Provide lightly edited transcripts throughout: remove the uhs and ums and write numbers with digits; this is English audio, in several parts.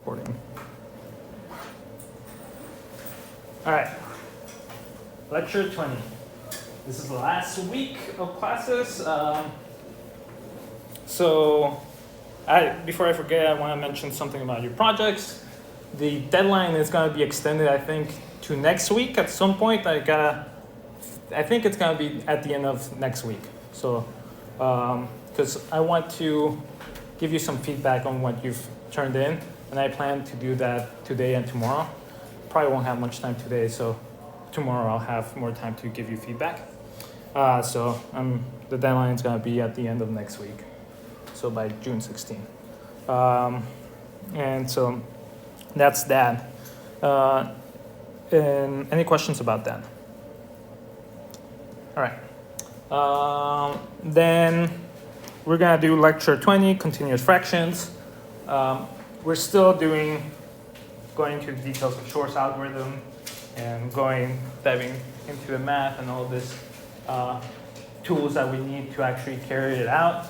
Recording. All right, lecture 20. This is the last week of classes. Before I forget, I want to mention something about your projects. The deadline is going to be extended, I think, to next week at some point. I think it's going to be at the end of next week. So, because I want to give you some feedback on what you've turned in. And I plan to do that today and tomorrow. Probably won't have much time today, so tomorrow I'll have more time to give you feedback. The deadline is going to be at the end of next week, so by June 16th. And so that's that. And any questions about that? All right. Then we're going to do lecture 20, continuous fractions. We're still going into the details of Shor's algorithm and diving into the math and all this tools that we need to actually carry it out.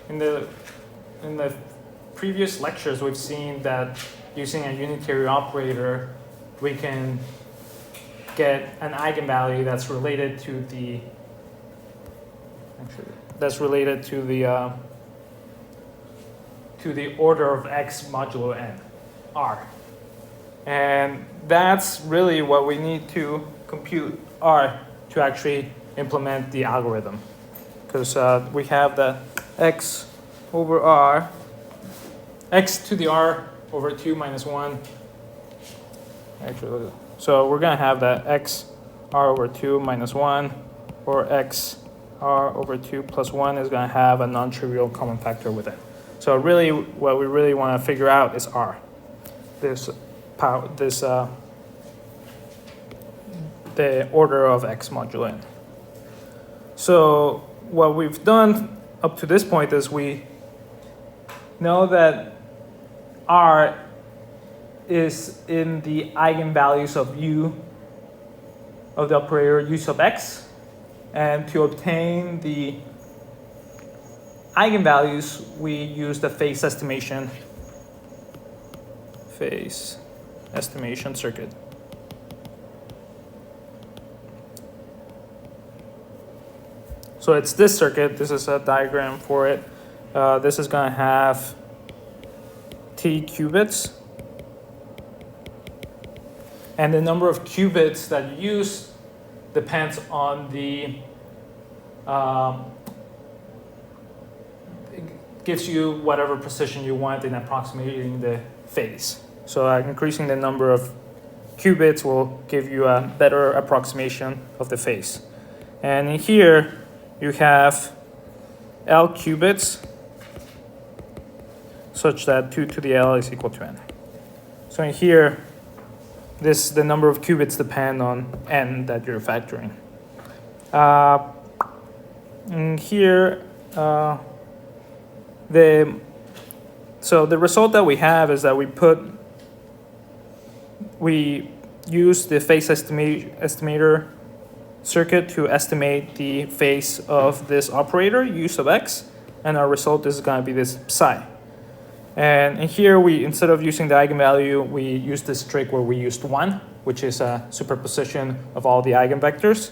In the previous lectures, we've seen that using a unitary operator, we can get an eigenvalue that's related to the order of x modulo n, r. And that's really what we need to compute r to actually implement the algorithm. Because we have the x over r, x to the r over 2 minus 1. Actually, so we're going to have that x r over 2 minus 1, or x r over 2 plus 1 is going to have a non-trivial common factor with it. So really, what we really want to figure out is r. The order of x modulo n. So what we've done up to this point is we know that r is in the eigenvalues of u of the operator u sub x, and to obtain the eigenvalues, we use the phase estimation circuit. So it's this circuit. This is a diagram for it. This is going to have t qubits. And the number of qubits that you use depends on the gives you whatever precision you want in approximating the phase. So increasing the number of qubits will give you a better approximation of the phase. And in here, you have L qubits such that 2 to the L is equal to n. So in here, the number of qubits depend on n that you're factoring. In here, the result that we have is that we use the phase estimator circuit to estimate the phase of this operator u sub x, and our result is going to be this psi. And in here, instead of using the eigenvalue, we use this trick where we used 1, which is a superposition of all the eigenvectors.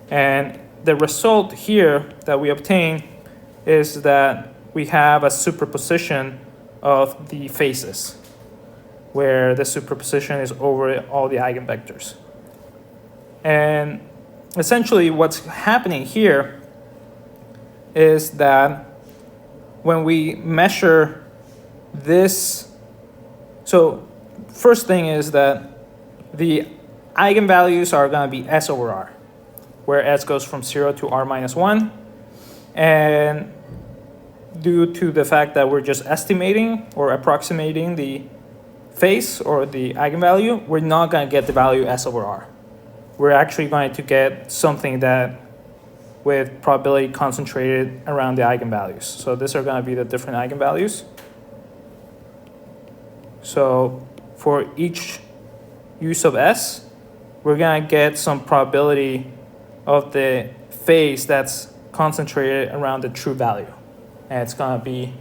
And the result here that we obtain is that we have a superposition of the phases, where the superposition is over all the eigenvectors. And essentially what's happening here is that when we measure this, so first thing is that the eigenvalues are going to be s over r, where s goes from 0 to r minus 1. And due to the fact that we're just estimating or approximating the phase or the eigenvalue, we're not going to get the value s over r. We're actually going to get something that with probability concentrated around the eigenvalues. So these are going to be the different eigenvalues. So for each u sub s, we're going to get some probability of the phase that's concentrated around the true value. And it's going to be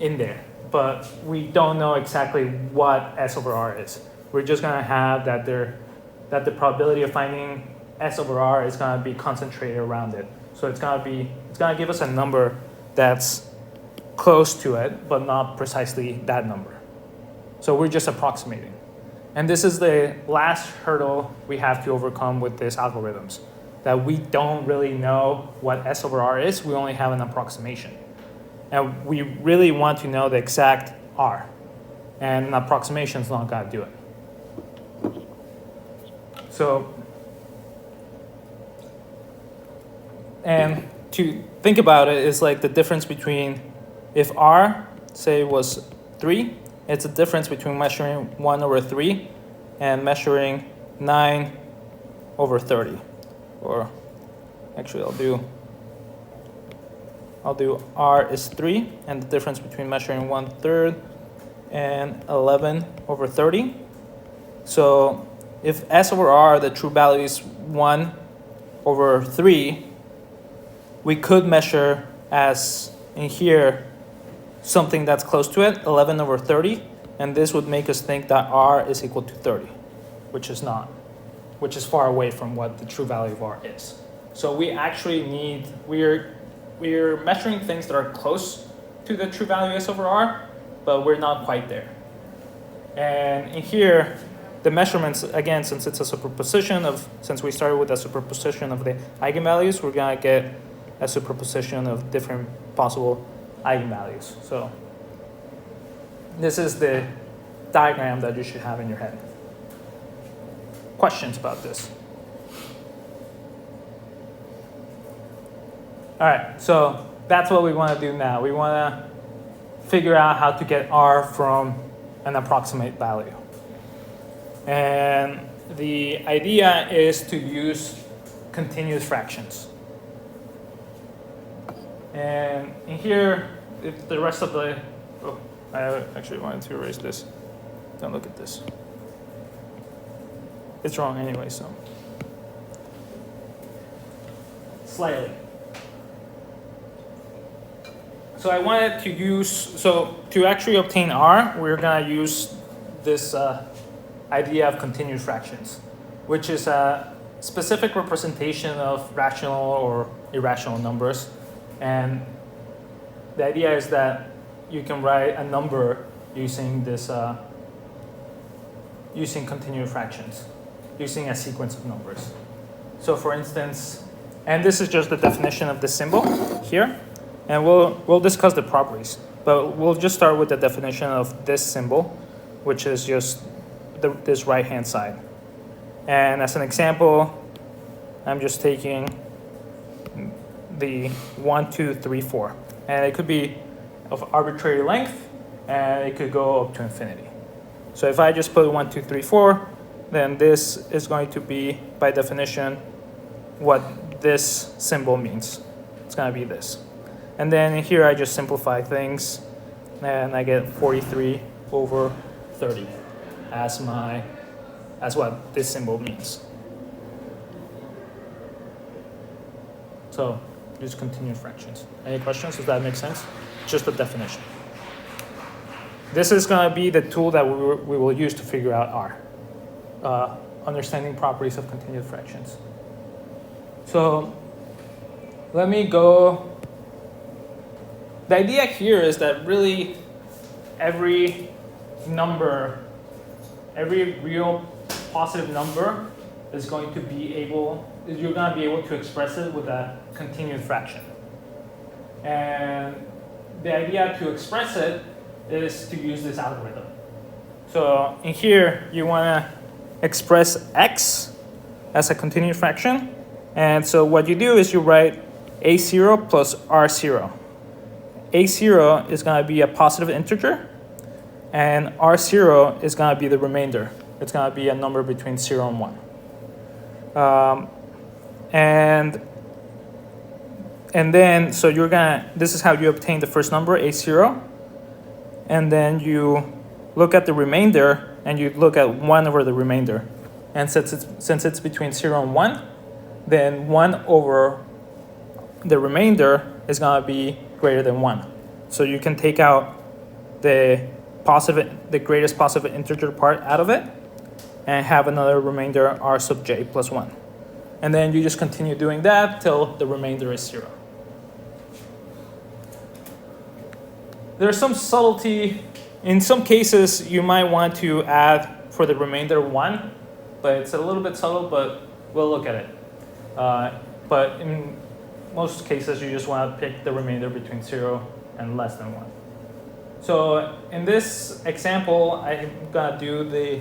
in there, but we don't know exactly what S over R is. We're just gonna have that the probability of finding S over R is gonna be concentrated around it. So it's gonna give us a number that's close to it, but not precisely that number. So we're just approximating. And this is the last hurdle we have to overcome with these algorithms, that we don't really know what S over R is, we only have an approximation. And we really want to know the exact R, and an approximation is not gonna do it. So, and to think about it is like the difference between, if R, say, was 3, it's a difference between measuring 1 over 3 and measuring 9 over 30. Or actually I'll do R is 3, and the difference between measuring 1/3 and 11 over 30. So if S over R, the true value is 1 over 3, we could measure as in here something that's close to it, 11 over 30, and this would make us think that R is equal to 30, which is not, which is far away from what the true value of R is. So we actually need, we're measuring things that are close to the true value S over R, but we're not quite there. And in here, the measurements, again, since it's a superposition of, since we started with a superposition of the eigenvalues, we're gonna get a superposition of different possible eigenvalues. So this is the diagram that you should have in your head. Questions about this? All right, so that's what we want to do now. We want to figure out how to get R from an approximate value. And the idea is to use continuous fractions. And in here, if the rest of the, I actually wanted to erase this. Don't look at this. It's wrong anyway, so. Slightly. So I wanted to use, so to actually obtain R, we're gonna use this idea of continuous fractions, which is a specific representation of rational or irrational numbers. And the idea is that you can write a number using this, using continuous fractions, using a sequence of numbers. So for instance, and this is just the definition of the symbol here, and we'll discuss the properties, but we'll just start with the definition of this symbol, which is just this right-hand side. And as an example, I'm just taking the 1, 2, 3, 4. And it could be of arbitrary length, and it could go up to infinity. So if I just put 1, 2, 3, 4, then this is going to be, by definition, what this symbol means. It's going to be this. And then in here, I just simplify things, and I get 43 over 30 as what this symbol means. So use continuous fractions. Any questions? Does that make sense? Just the definition. This is going to be the tool that we will use to figure out R, understanding properties of continuous fractions. So let me go. The idea here is that really every number, every real positive number is going to be able, you're going to be able to express it with a continuous fraction. And the idea to express it is to use this algorithm. So in here, you want to express x as a continuous fraction. And so what you do is you write a0 plus r0. a0 is going to be a positive integer, and r0 is going to be the remainder. It's going to be a number between 0 and 1. And then, so you're going to, this is how you obtain the first number, a0. And then you look at the remainder, and you look at 1 over the remainder. And since it's between 0 and 1, then 1 over the remainder is going to be greater than 1. So you can take out the greatest positive integer part out of it, and have another remainder r sub j plus 1. And then you just continue doing that till the remainder is 0. There's some subtlety. In some cases, you might want to add for the remainder 1, but it's a little bit subtle, but we'll look at it. But in most cases, you just want to pick the remainder between 0 and less than 1. So in this example, I'm going to do the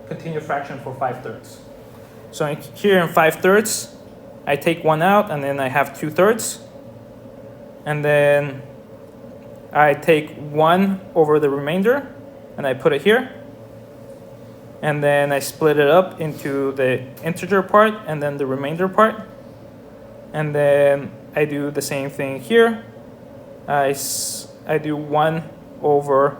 continued fraction for 5/3. So here in 5/3, I take 1 out, and then I have 2/3. And then I take 1 over the remainder, and I put it here. And then I split it up into the integer part and then the remainder part. And then I do the same thing here. I do 1 over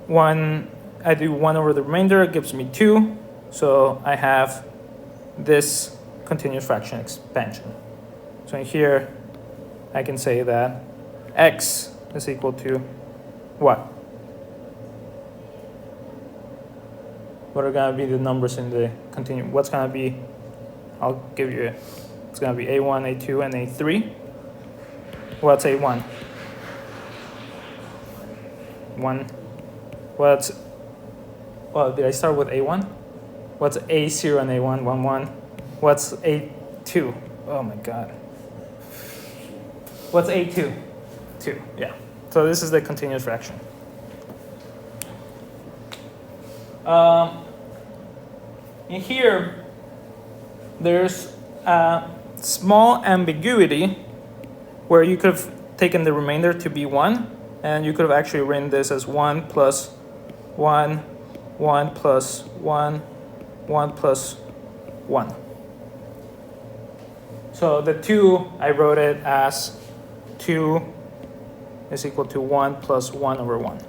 1. I do 1 over the remainder. It gives me 2. So I have this continuous fraction expansion. So in here, I can say that x is equal to what? What are going to be the numbers in the continuum? What's going to be, I'll give you, it's going to be a1, a2, and a3. What's a1? 1. Well, did I start with a1? What's a0 and a1? 1, 1. What's a2? Oh my God. What's a2? 2, yeah. So this is the continuous fraction. In here, there's a small ambiguity where you could have taken the remainder to be 1, and you could have actually written this as 1 plus 1, 1 plus 1, 1 plus 1. So the 2, I wrote it as 2 is equal to 1 plus 1 over 1.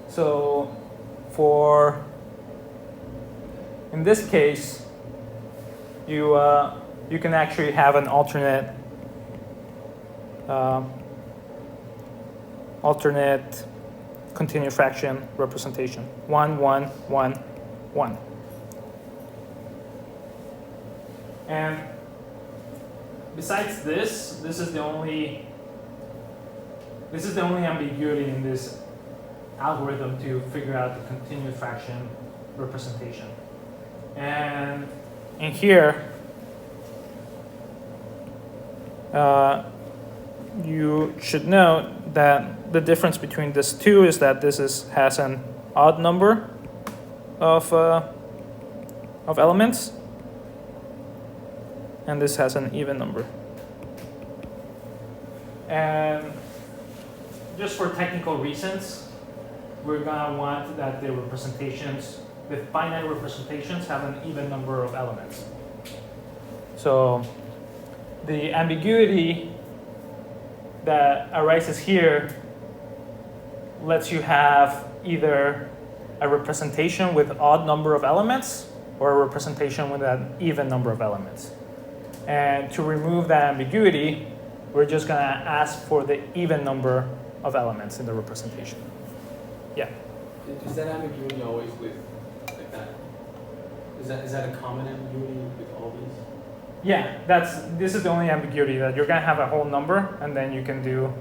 So in this case, you can actually have an alternate continuous fraction representation. 1, 1, 1, 1. And besides this is the only ambiguity in this algorithm to figure out the continuous fraction representation. And in here, you should note that the difference between these two is that this has an odd number of elements, and this has an even number. And just for technical reasons, we're gonna want that the representations, the finite representations, have an even number of elements. So the ambiguity that arises here lets you have either a representation with odd number of elements or a representation with an even number of elements. And to remove that ambiguity, we're just going to ask for the even number of elements in the representation. Yeah. Is that ambiguity always with like that? Is that a common ambiguity with all these? Yeah, this is the only ambiguity, that you're going to have a whole number, and then you can do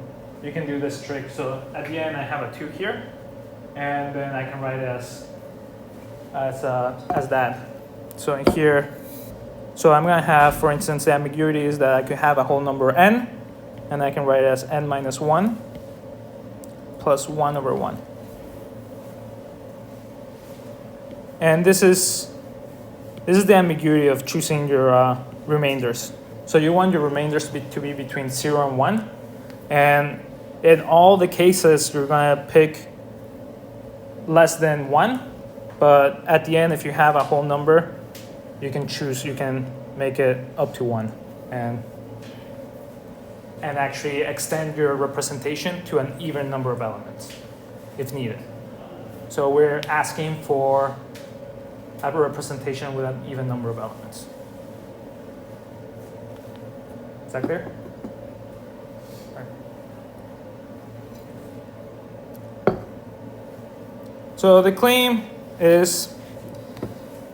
this trick. So at the end, I have a 2 here, and then I can write it as that. So in here, so I'm going to have, for instance, the ambiguity is that I could have a whole number n, and I can write it as n minus 1 plus 1 over 1. And this is the ambiguity of choosing your remainders. So you want your remainders to be between 0 and 1. And in all the cases, you're going to pick less than 1. But at the end, if you have a whole number, you can make it up to 1 and actually extend your representation to an even number of elements if needed. So we're asking for a representation with an even number of elements. Is that clear? So the claim is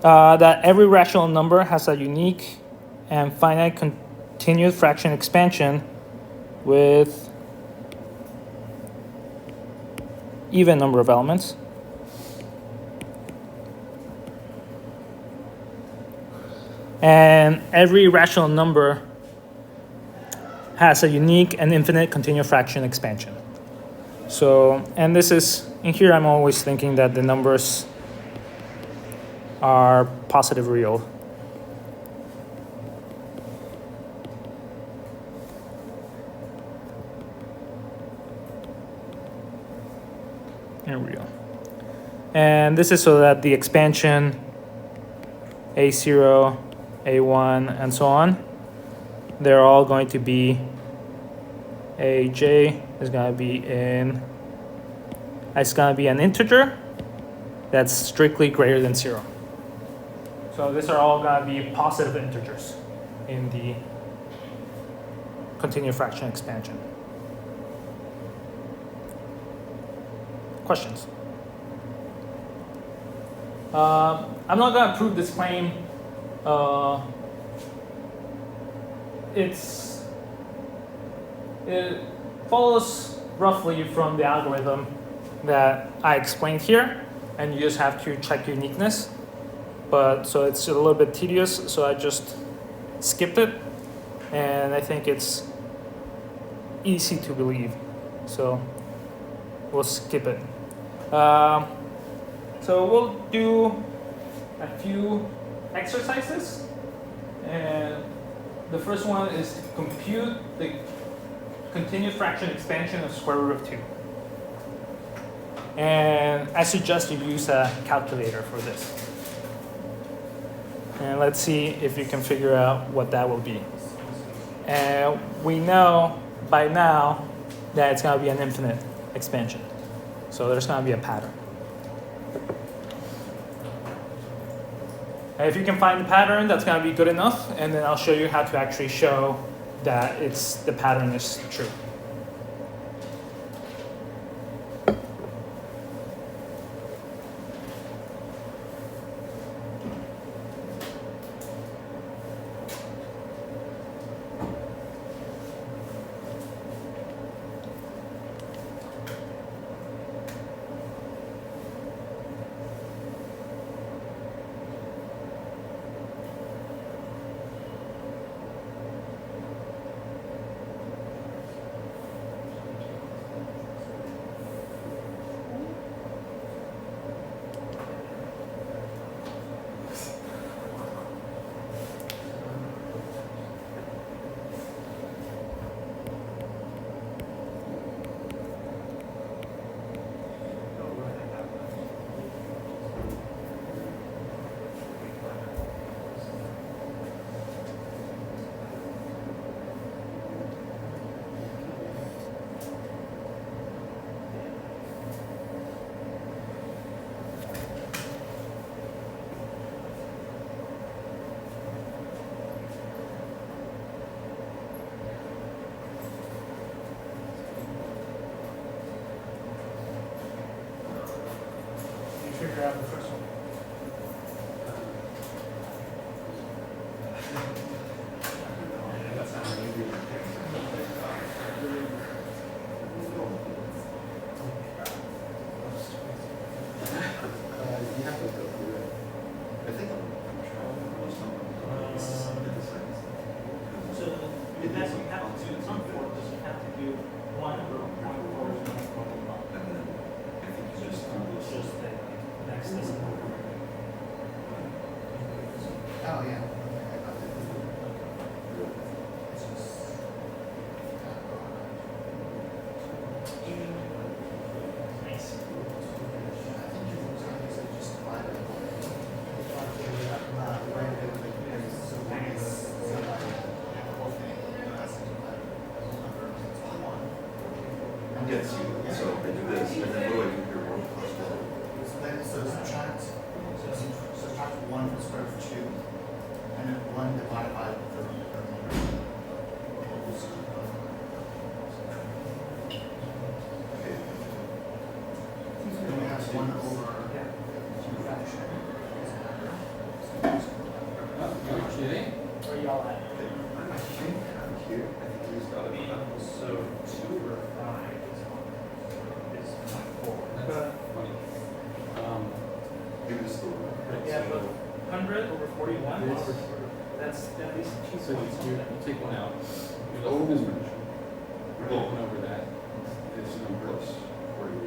that every rational number has a unique and finite continued fraction expansion with even number of elements. And every rational number has a unique and infinite continued fraction expansion. So, and this is, in here I'm always thinking that the numbers are positive real. And real. And this is so that the expansion A0, A1, and so on, they're all going to be AJ is going to be it's going to be an integer that's strictly greater than 0. So these are all going to be positive integers in the continued fraction expansion. Questions? I'm not going to prove this claim. It follows roughly from the algorithm that I explained here, and you just have to check uniqueness. But so it's a little bit tedious, so I just skipped it, and I think it's easy to believe. So we'll skip it. So we'll do a few exercises, and the first one is to compute the continued fraction expansion of square root of 2. And I suggest you use a calculator for this. And let's see if you can figure out what that will be. And we know by now that it's going to be an infinite expansion. So there's going to be a pattern. And if you can find the pattern, that's going to be good enough. And then I'll show you how to actually show that the pattern is true. Figure out the first one. Yes, so they do this, and then what do I do here? One plus one. So subtract 1 from square root of 2, and then 1 divided by the remainder. here, I think you just got it. So 2 over 5 is 4. That's funny. Maybe just the one. Right, Yeah, so, but 100 over 41, This- that's at least 2 so points. you take one out. You Oh. left this version. You take one over that. This number. Plus 40.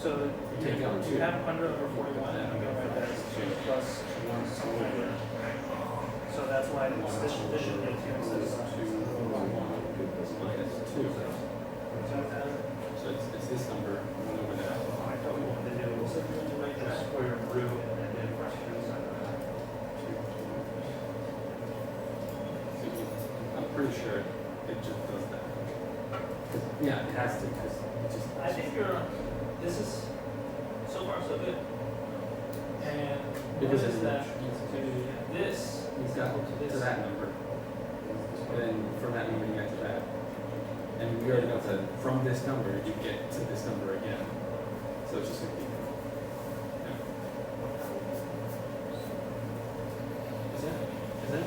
So Take out you 2. have 100 over 41, and I'm going to write that as 2 plus 1 somewhere. So that's why this should be a 2 instead of 1. 2 minus 2. So it's this number, 1 over that. I thought we wanted to do like the square root and then do fractions. I'm pretty sure it just does that. Yeah, it has to, because it just. I think this is so far so good. And Because what is it's that each- to this? He's got to that number. And then from that number, you get to that. And we already got to, from this number, you get to this number again. So it's just going to be. Yeah. Is that?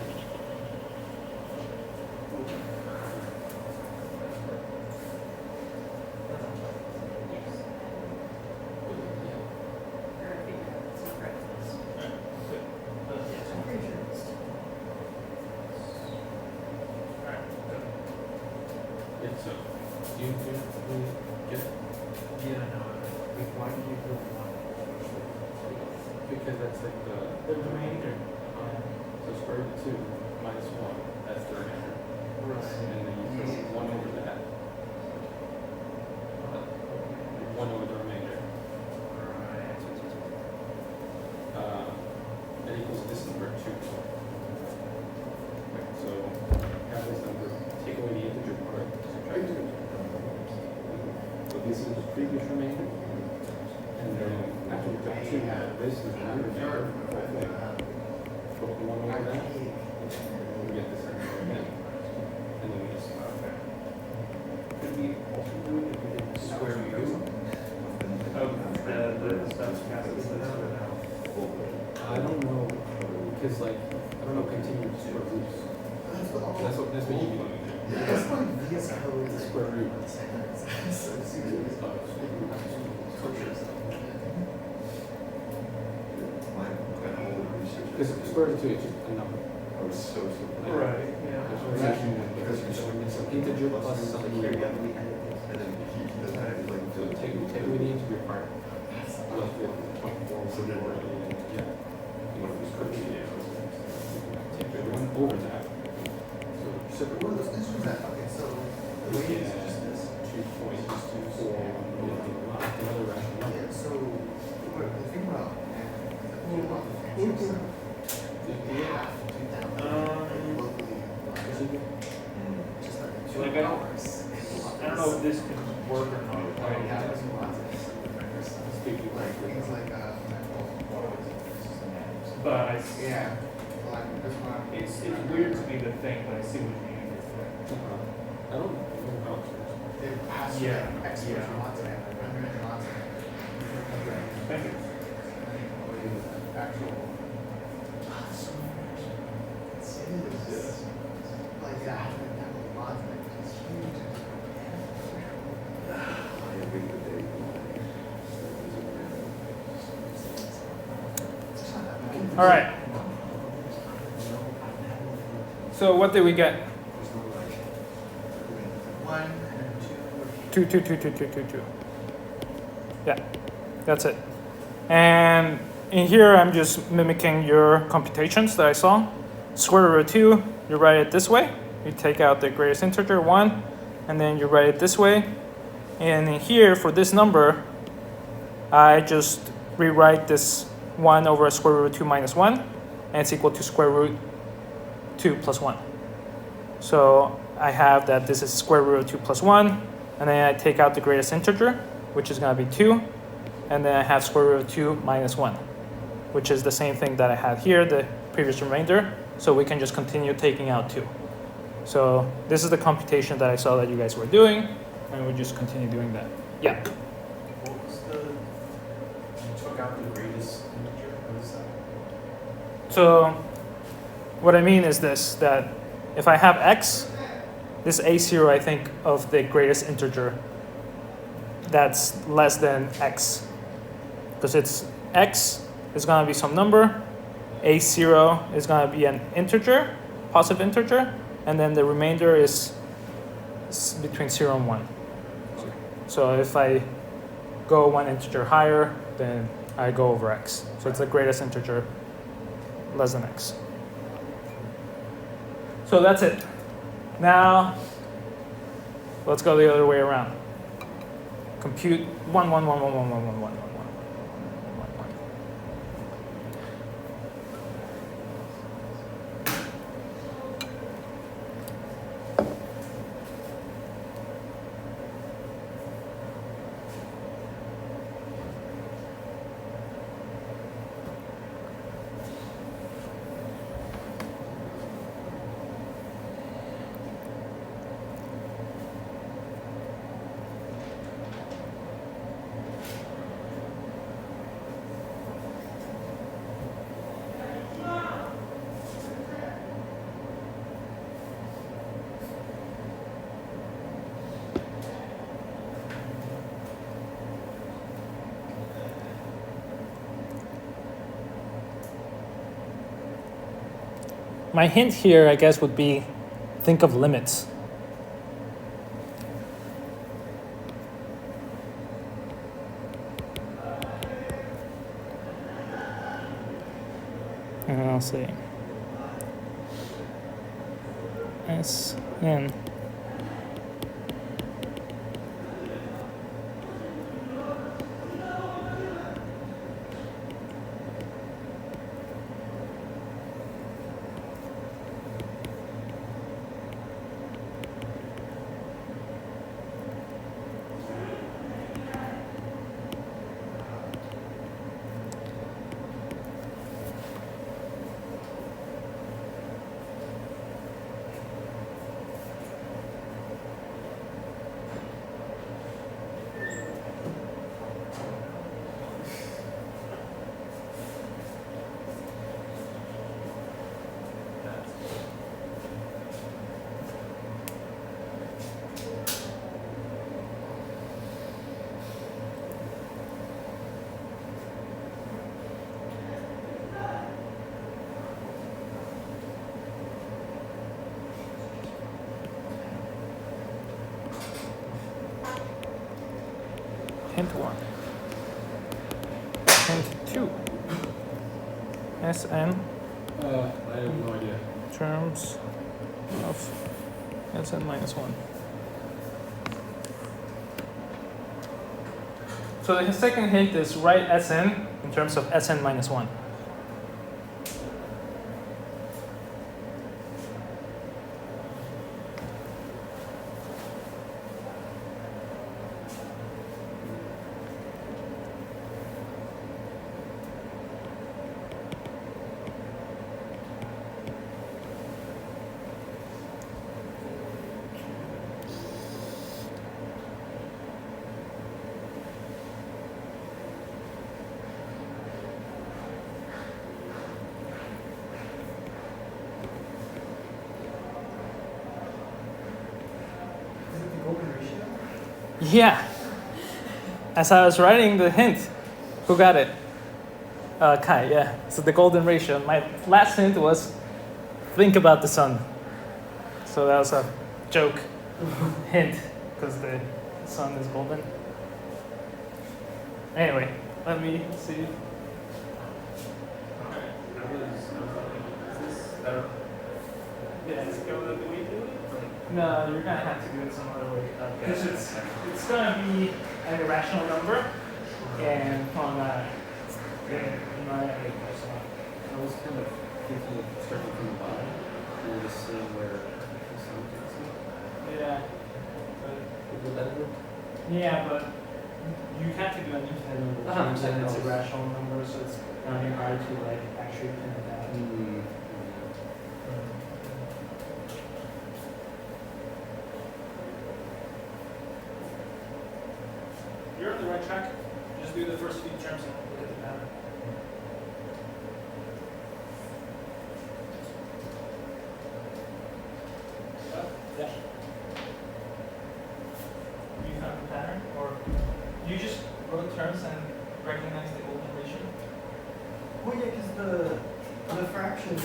Yeah, so, do you get it? Yeah, no. Why did you do one? Because that's like the remainder. So square root of 2 minus 1, that's the remainder. And then you put 1 over that. 1 over the remainder. That equals this number 2. Right, so have this number, take away the integer part, subtract 2. So this is the previous remainder. And then after we took 2 out, this is the new remainder. Put 1 over that. We get this number again. And then we just Could we also do it if we did square root? The stuff's casted out or no? I don't know, because like, I don't know continuous square roots. That's what you mean. Yeah, that's why VS Code is Square root. so serious. Because square root of 2 is just a number. I was so surprised. Right, yeah. Because you're showing It's an integer plus something here. And then he does that, he's like, So take away the integer part. Left with 24. So then we're- Yeah. you want to be square root. Take 1 over that. So separate. What are those instruments? Okay, so the way is just this. 2.24. Another rational number. Yeah, so the thing about half 2,000 locally, just like Like, 2 I don't- hours. I don't know if this can work or not. Like, yeah, there's lots of stuff. Speaking Like things like But yeah, like this one. it's weird to me to think, but I see what you mean. I don't know how it works. It has to Yeah, like X yeah. lots of it, like 100 lots of it. Thank you. Actual. It is. Like that, that lots of it, it's huge. All right. So what did we get? 1 and Two, two, two, two, two, two, two. Yeah, that's it. And in here, I'm just mimicking your computations that I saw. Square root of 2, you write it this way. You take out the greatest integer, 1, and then you write it this way. And in here, for this number, I just rewrite this 1 over square root of 2 minus 1, and it's equal to square root 2 plus 1. So I have that this is square root of 2 plus 1, and then I take out the greatest integer, which is going to be 2, and then I have square root of 2 minus 1, which is the same thing that I had here, the previous remainder, so we can just continue taking out 2. So this is the computation that I saw that you guys were doing, and we just continue doing that. Yeah. What was you took out the greatest integer? What is that? So what I mean is this, that if I have x, this a0, I think, of the greatest integer that's less than x. Because it's x is going to be some number, a0 is going to be an integer, positive integer, and then the remainder is between 0 and 1. So if I go one integer higher, then I go over x. So it's the greatest integer less than x. So that's it. Now, let's go the other way around. Compute 1, 1, 1, 1, 1, 1, 1, 1, 1, 1, 1, 1. My hint here, I guess, would be think of limits. And I'll say Sn. Hint 1. Hint 2. Sn I have no idea. terms of Sn minus 1. So the second hint is write Sn in terms of Sn minus 1. Is it the golden ratio? Yeah. As I was writing the hint, who got it? Kai, yeah. So the golden ratio. My last hint was think about the sun. So that was a joke hint because the sun is golden. Anyway, let me see. Yeah, it's going the way you do it? No, you're gonna have to do it some other way. Because it's gonna be an irrational number, and on I was kind of thinking of starting from the bottom and just seeing where the sun takes me. yeah, Would that work? yeah, but you have to do an infinite number, Uh-huh, and it's yeah. a rational number, so it's gonna be hard to like actually pin it down. You're on the right track. Just do the first few terms and look at the pattern. Yeah. terms and recognize the golden ratio? Well, yeah, because the fractions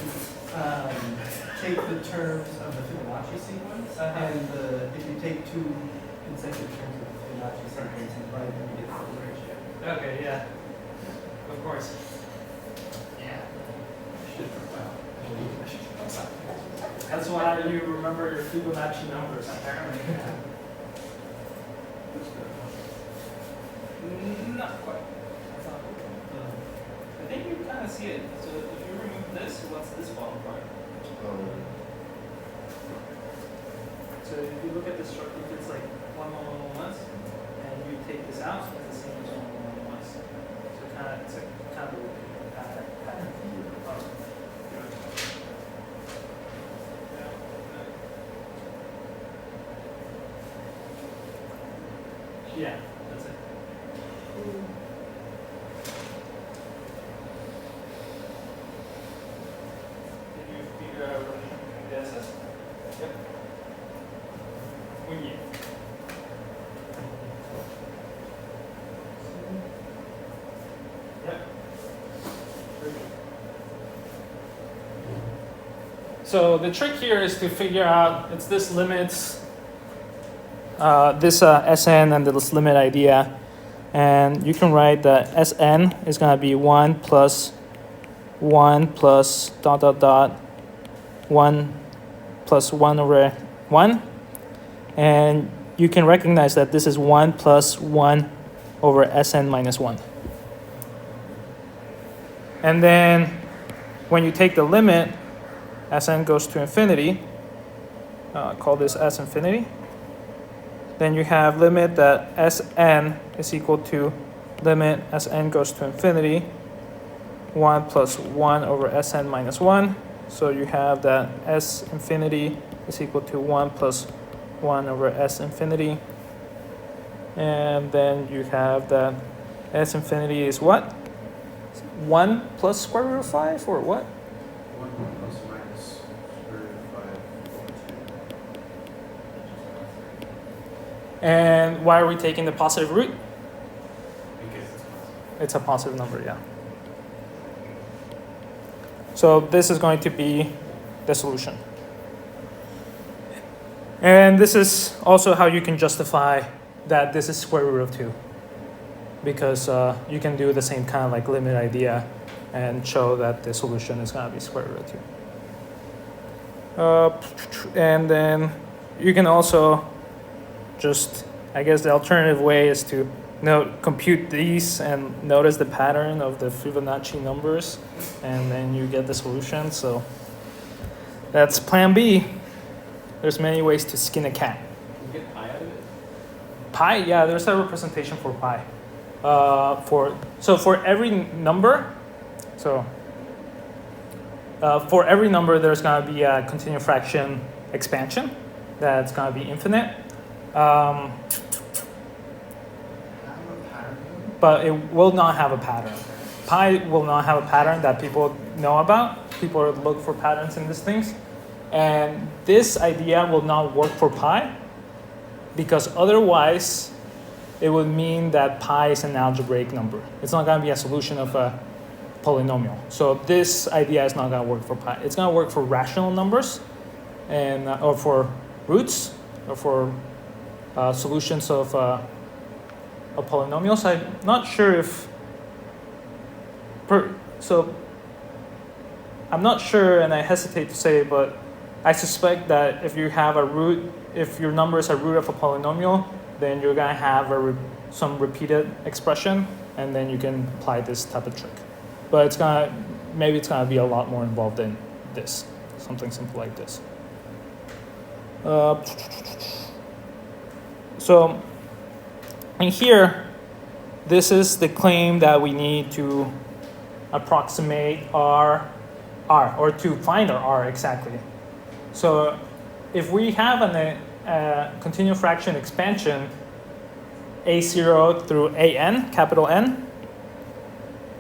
take the terms of the Fibonacci sequence, and if you take two consecutive terms of the Fibonacci sequence and divide them, you get the golden ratio. Okay, yeah. Of course. Yeah. That's why you remember your Fibonacci numbers, apparently. Not quite. That's not I think you kind of see it. So if you remove this, what's this fall apart? So if you look at the structure, if it's like 1, 1, 1, 1, 1, and you take this out, it's the same as 1, 1, 1, 1. So it's a kind of a pattern. Yeah, that's it. Did you figure out relation between the S's? Yep. Oh, yeah. Yep. Very good. So the trick here is to figure out, it's this limits, this Sn and this limit idea. And you can write that Sn is going to be 1 plus dot dot dot 1 plus 1 over 1. And you can recognize that this is 1 plus 1 over Sn minus 1. And then when you take the limit, Sn goes to infinity, call this S infinity. Then you have limit that Sn is equal to limit Sn goes to infinity, 1 plus 1 over Sn minus 1. So you have that S infinity is equal to 1 plus 1 over S infinity. And then you have that S infinity is what? 1 plus square root of 5 or what? 1 plus or minus square root of 5 over 2. And why are we taking the positive root? Because it's positive. It's a positive number, yeah. So this is going to be the solution. And this is also how you can justify that this is square root of 2. Because you can do the same kind of like limit idea and show that the solution is going to be square root of 2. And then you can also just, I guess the alternative way is to compute these and notice the pattern of the Fibonacci numbers, and then you get the solution. So that's plan B. There's many ways to skin a cat. Can you get pi out of it? Pi, yeah, there's a representation for pi. For every number, for every number, there's going to be a continuous fraction expansion that's going to be infinite. But it will not have a pattern. Pi will not have a pattern that people know about. People look for patterns in these things. And this idea will not work for pi because otherwise it would mean that pi is an algebraic number. It's not going to be a solution of a polynomial. So this idea is not going to work for pi. It's going to work for rational numbers and or for roots or for solutions of polynomials. I'm not sure if I'm not sure, and I hesitate to say, but I suspect that if you have a root, if your number is a root of a polynomial, then you're gonna have some repeated expression, and then you can apply this type of trick. But maybe it's gonna be a lot more involved than this, something simple like this. So in here, this is the claim that we need to approximate R, or to find our R exactly. So if we have a continuous fraction expansion, A0 through AN, capital N,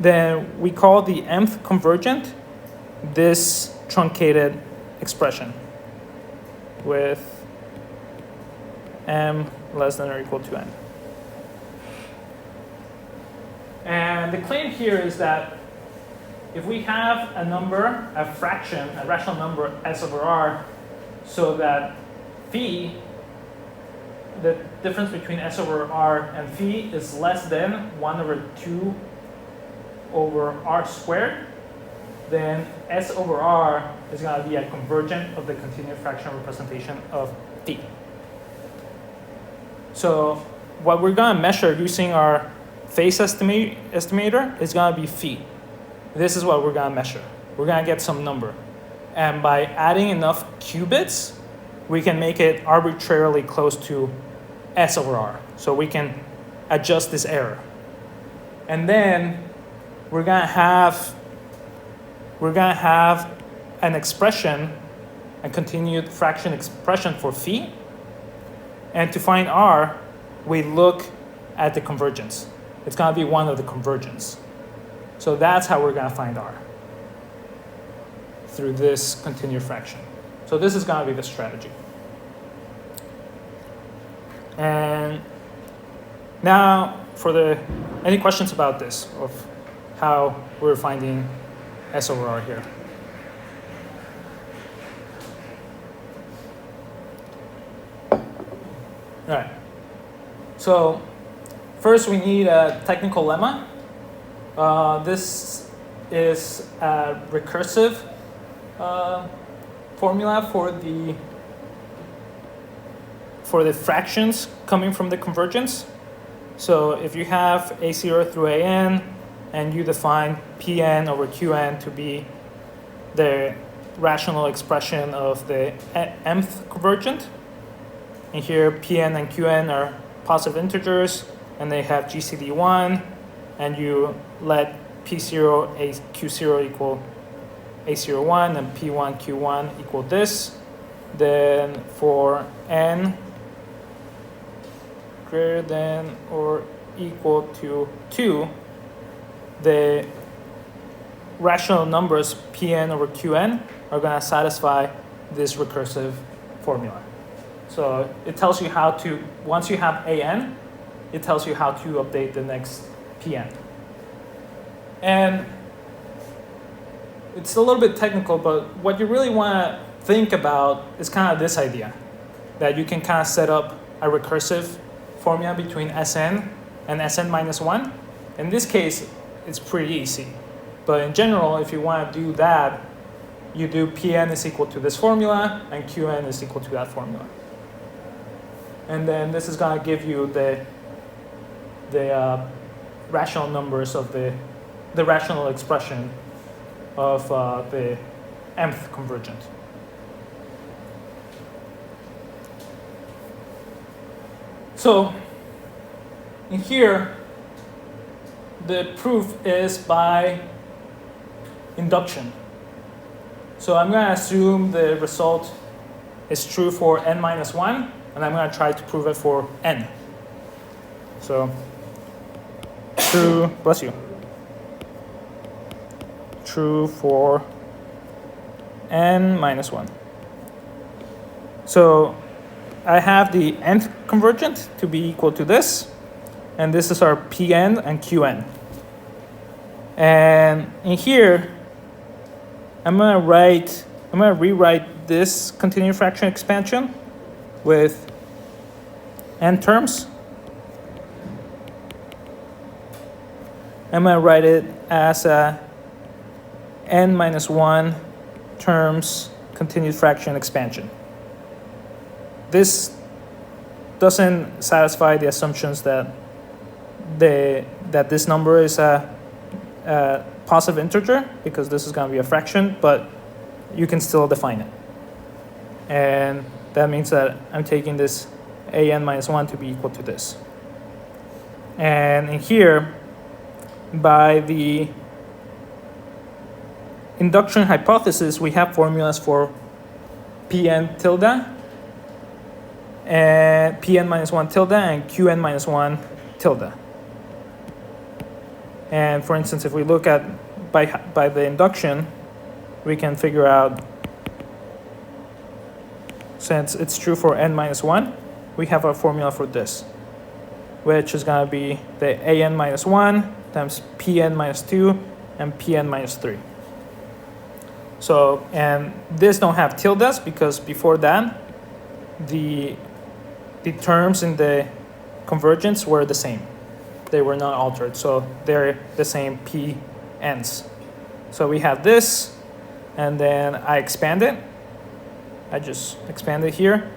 then we call the mth convergent this truncated expression with m less than or equal to n. And the claim here is that if we have a number, a fraction, a rational number s over r, so that phi, the difference between s over r and phi is less than 1 over 2 over r squared, then s over r is going to be a convergent of the continued fraction representation of phi. So what we're going to measure using our phase estimator is going to be phi. This is what we're going to measure. We're going to get some number. And by adding enough qubits, we can make it arbitrarily close to s over r. So we can adjust this error. And then we're going to have an expression, a continued fraction expression for phi. And to find r, we look at the convergence. It's going to be one of the convergence. So that's how we're going to find r, through this continued fraction. So this is going to be the strategy. And now for any questions about this, of how we're finding s over r here? All right. So first we need a technical lemma. This is a recursive formula for the fractions coming from the convergence. So if you have a0 through an, and you define Pn over Qn to be the rational expression of the mth convergent, and here Pn and Qn are positive integers, and they have GCD1, and you let P0 Q0 equal A01 and P1 Q1 equal this, then for n greater than or equal to 2, the rational numbers Pn over Qn are going to satisfy this recursive formula. So it tells you how to, once you have an, it tells you how to update the next Pn. And it's a little bit technical, but what you really want to think about is kind of this idea, that you can kind of set up a recursive formula between Sn and Sn minus 1. In this case, it's pretty easy. But in general, if you want to do that, you do Pn is equal to this formula, and Qn is equal to that formula. And then this is going to give you the rational numbers of the rational expression of the mth convergent. So in here, the proof is by induction. So I'm going to assume the result is true for n minus 1, and I'm going to try to prove it for n. So true, bless you, true for n minus 1. So I have the nth convergent to be equal to this, and this is our Pn and Qn. And in here, I'm gonna rewrite this continued fraction expansion with n terms. I'm gonna write it as a n minus 1 terms continued fraction expansion. This doesn't satisfy the assumptions that this number is a positive integer, because this is going to be a fraction, but you can still define it. And that means that I'm taking this an minus 1 to be equal to this. And in here, by the induction hypothesis, we have formulas for Pn tilde, and Pn minus 1 tilde, and Qn minus 1 tilde. And for instance, if we look at by the induction, we can figure out, since it's true for n minus 1, we have a formula for this, which is going to be the an minus 1 times Pn minus 2 and Pn minus 3. So, and this don't have tildes because before that, the terms in the convergence were the same. They were not altered, so they're the same Pn's. So we have this, and then I expand it. I just expand it here.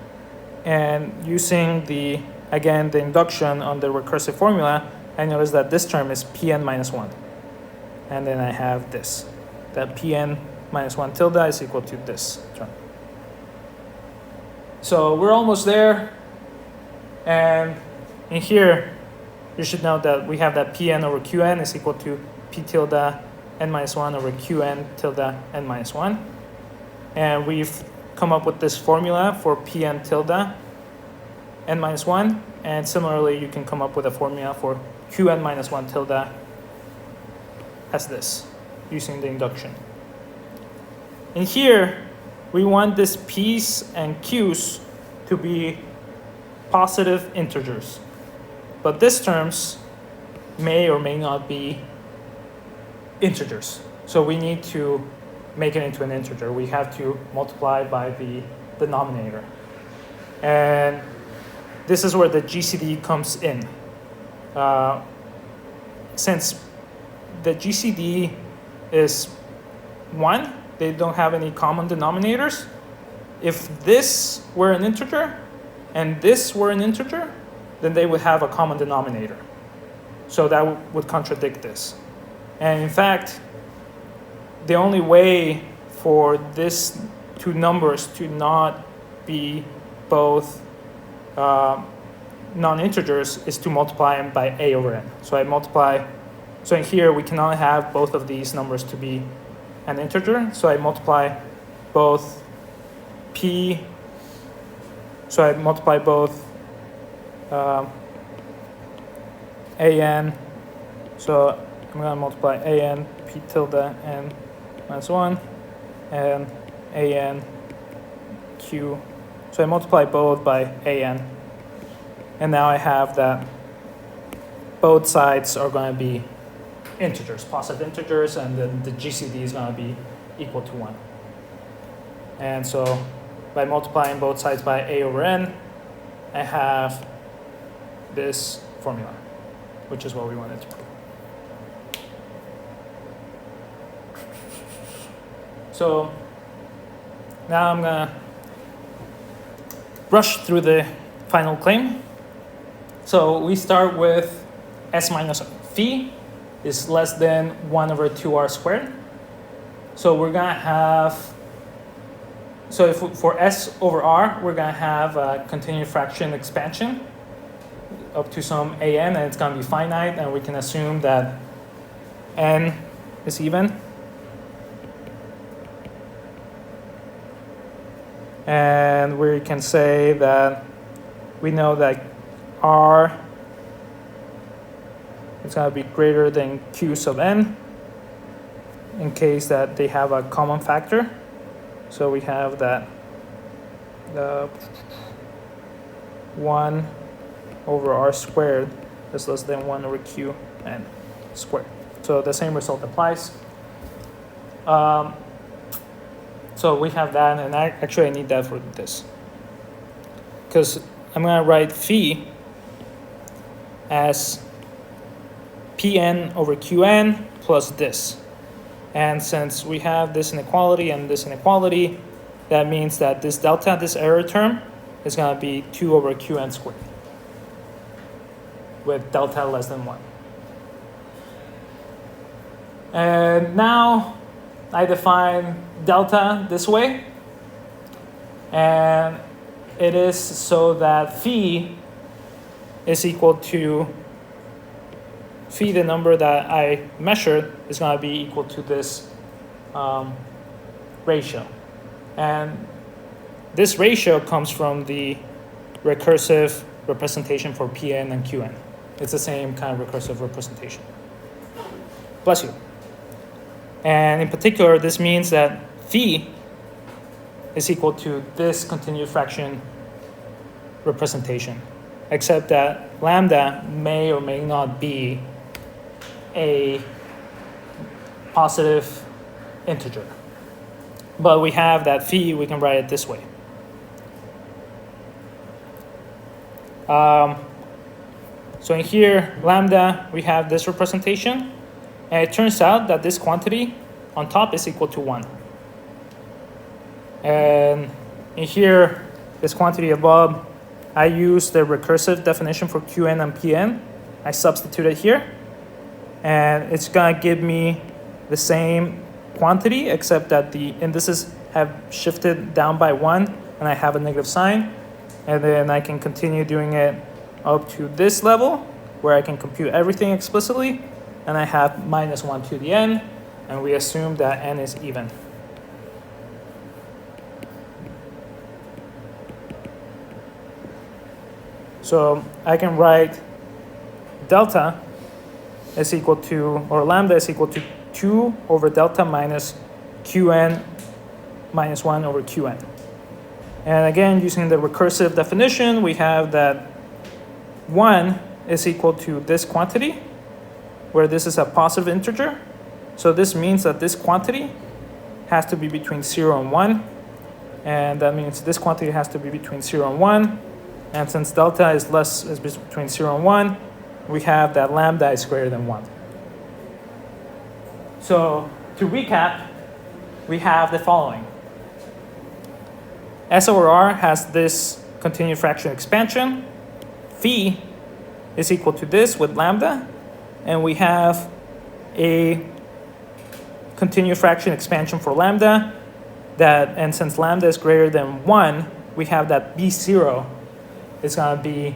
And using the induction on the recursive formula, I notice that this term is Pn minus 1. And then I have this, that Pn minus 1 tilde is equal to this term. So we're almost there. And in here, you should know that we have that Pn over Qn is equal to P tilde n minus 1 over Qn tilde n minus 1. And we've come up with this formula for Pn tilde n minus 1. And similarly, you can come up with a formula for Qn minus 1 tilde as this, using the induction. In here, we want this P's and Q's to be positive integers. But these terms may or may not be integers. So we need to make it into an integer. We have to multiply by the denominator. And this is where the GCD comes in. Since the GCD is 1, they don't have any common denominators. If this were an integer and this were an integer, then they would have a common denominator. So that would contradict this. And in fact, the only way for these two numbers to not be both non-integers is to multiply them by a over n. So I multiply, so in here we cannot have both of these numbers to be an integer. So I multiply both p, so I multiply both an, so I'm going to multiply an p tilde n minus 1 and an q. So I multiply both by an. And now I have that both sides are going to be integers, positive integers, and then the GCD is going to be equal to 1. And so by multiplying both sides by a over n, I have this formula, which is what we wanted to prove. So now I'm going to rush through the final claim. So we start with s minus phi is less than 1 over 2r squared. So we're going to have, so if for s over r, we're going to have a continued fraction expansion up to some an, and it's going to be finite, and we can assume that n is even. And we can say that we know that r is going to be greater than q sub n in case that they have a common factor. So we have that the 1 over r squared is less than 1 over q n squared. So the same result applies. So we have that, and I need that for this. Because I'm going to write phi as Pn over Qn plus this. And since we have this inequality and this inequality, that means that this delta, this error term, is going to be 2 over Qn squared with delta less than 1. And now I define delta this way. And it is so that phi is equal to phi, the number that I measured, is going to be equal to this ratio. And this ratio comes from the recursive representation for Pn and Qn. It's the same kind of recursive representation. Bless you. And in particular, this means that phi is equal to this continued fraction representation, except that lambda may or may not be a positive integer. But we have that phi, we can write it this way. So in here, lambda, we have this representation. And it turns out that this quantity on top is equal to 1. And in here, this quantity above, I use the recursive definition for Qn and Pn. I substitute it here. And it's going to give me the same quantity, except that the indices have shifted down by 1, and I have a negative sign. And then I can continue doing it up to this level, where I can compute everything explicitly, and I have minus 1 to the n, and we assume that n is even. So I can write delta is equal to, or lambda is equal to 2 over delta minus Qn minus 1 over Qn. And again, using the recursive definition, we have that 1 is equal to this quantity, where this is a positive integer. So this means that this quantity has to be between 0 and 1. And that means this quantity has to be between 0 and 1. And since delta is between 0 and 1, we have that lambda is greater than 1. So to recap, we have the following. S over R has this continued fraction expansion. Phi is equal to this with lambda. And we have a continued fraction expansion for lambda. And since lambda is greater than 1, we have that B0 is going to be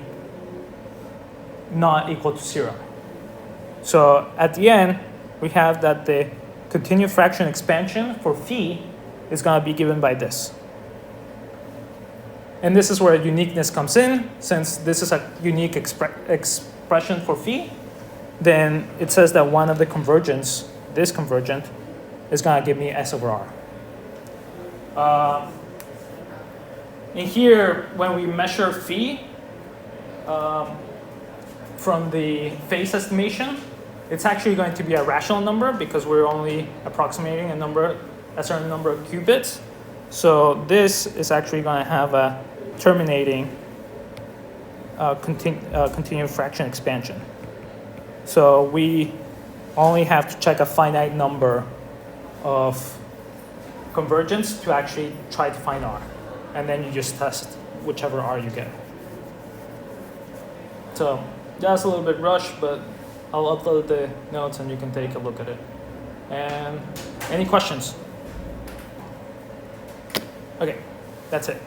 not equal to 0. So at the end, we have that the continued fraction expansion for phi is going to be given by this. And this is where uniqueness comes in. Since this is a unique expression for phi, then it says that one of the convergents, this convergent, is going to give me S over R. In here, when we measure phi from the phase estimation, it's actually going to be a rational number because we're only approximating a certain number of qubits. So this is actually going to have a terminating continued fraction expansion. So we only have to check a finite number of convergence to actually try to find R. And then you just test whichever R you get. So that's a little bit rushed, but I'll upload the notes and you can take a look at it. And any questions? Okay, that's it.